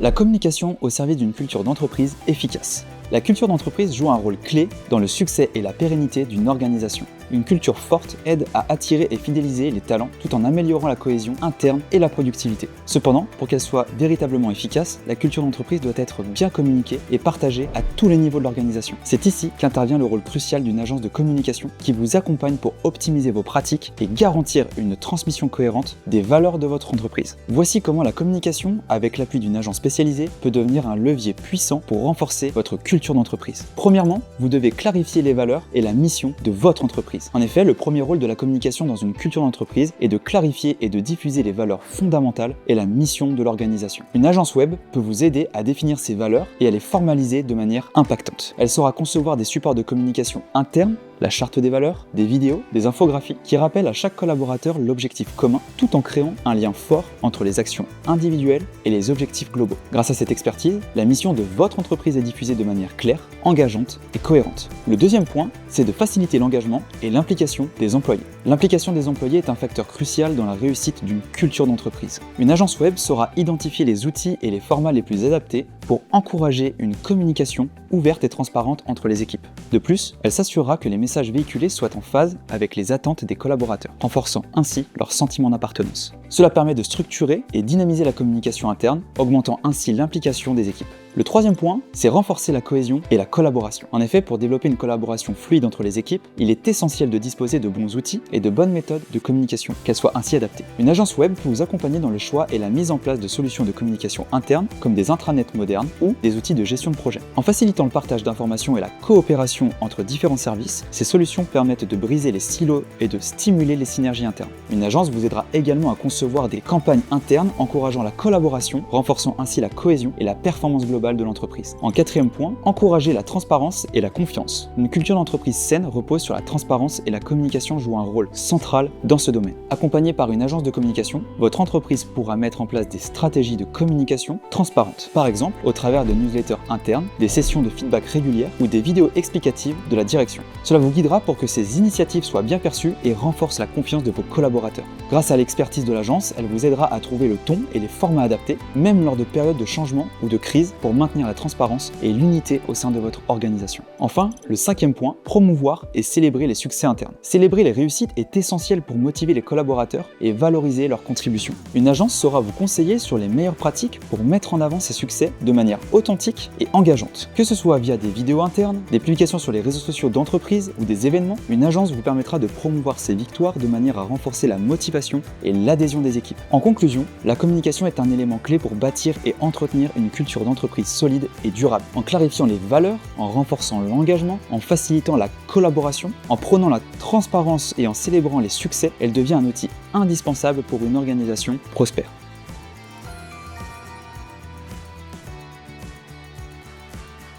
La communication au service d'une culture d'entreprise efficace. La culture d'entreprise joue un rôle clé dans le succès et la pérennité d'une organisation. Une culture forte aide à attirer et fidéliser les talents tout en améliorant la cohésion interne et la productivité. Cependant, pour qu'elle soit véritablement efficace, la culture d'entreprise doit être bien communiquée et partagée à tous les niveaux de l'organisation. C'est ici qu'intervient le rôle crucial d'une agence de communication qui vous accompagne pour optimiser vos pratiques et garantir une transmission cohérente des valeurs de votre entreprise. Voici comment la communication, avec l'appui d'une agence spécialisée, peut devenir un levier puissant pour renforcer votre culture d'entreprise. Premièrement, vous devez clarifier les valeurs et la mission de votre entreprise. En effet, le premier rôle de la communication dans une culture d'entreprise est de clarifier et de diffuser les valeurs fondamentales et la mission de l'organisation. Une agence web peut vous aider à définir ces valeurs et à les formaliser de manière impactante. Elle saura concevoir des supports de communication internes, la charte des valeurs, des vidéos, des infographies qui rappellent à chaque collaborateur l'objectif commun tout en créant un lien fort entre les actions individuelles et les objectifs globaux. Grâce à cette expertise, la mission de votre entreprise est diffusée de manière claire, engageante et cohérente. Le deuxième point, c'est de faciliter l'engagement et l'implication des employés. L'implication des employés est un facteur crucial dans la réussite d'une culture d'entreprise. Une agence web saura identifier les outils et les formats les plus adaptés pour encourager une communication ouverte et transparente entre les équipes. De plus, elle s'assurera que les messages véhiculés soient en phase avec les attentes des collaborateurs, renforçant ainsi leur sentiment d'appartenance. Cela permet de structurer et dynamiser la communication interne, augmentant ainsi l'implication des équipes. Le troisième point, c'est renforcer la cohésion et la collaboration. En effet, pour développer une collaboration fluide entre les équipes, il est essentiel de disposer de bons outils et de bonnes méthodes de communication, qu'elles soient ainsi adaptées. Une agence web peut vous accompagner dans le choix et la mise en place de solutions de communication interne, comme des intranets modernes ou des outils de gestion de projet. En facilitant le partage d'informations et la coopération entre différents services, ces solutions permettent de briser les silos et de stimuler les synergies internes. Une agence vous aidera également à concevoir des campagnes internes encourageant la collaboration, renforçant ainsi la cohésion et la performance globale de l'entreprise. En quatrième point, encourager la transparence et la confiance. Une culture d'entreprise saine repose sur la transparence et la communication joue un rôle central dans ce domaine. Accompagnée par une agence de communication, votre entreprise pourra mettre en place des stratégies de communication transparentes. Par exemple, au travers de newsletters internes, des sessions de feedback régulières ou des vidéos explicatives de la direction. Cela vous guidera pour que ces initiatives soient bien perçues et renforcent la confiance de vos collaborateurs. Grâce à l'expertise de l'agence, elle vous aidera à trouver le ton et les formats adaptés, même lors de périodes de changement ou de crise, pour maintenir la transparence et l'unité au sein de votre organisation. Enfin, le cinquième point, promouvoir et célébrer les succès internes. Célébrer les réussites est essentiel pour motiver les collaborateurs et valoriser leurs contributions. Une agence saura vous conseiller sur les meilleures pratiques pour mettre en avant ces succès de manière authentique et engageante. Que ce soit via des vidéos internes, des publications sur les réseaux sociaux d'entreprise ou des événements, une agence vous permettra de promouvoir ces victoires de manière à renforcer la motivation et l'adhésion des équipes. En conclusion, la communication est un élément clé pour bâtir et entretenir une culture d'entreprise solide et durable. En clarifiant les valeurs, en renforçant l'engagement, en facilitant la collaboration, en prônant la transparence et en célébrant les succès, elle devient un outil indispensable pour une organisation prospère.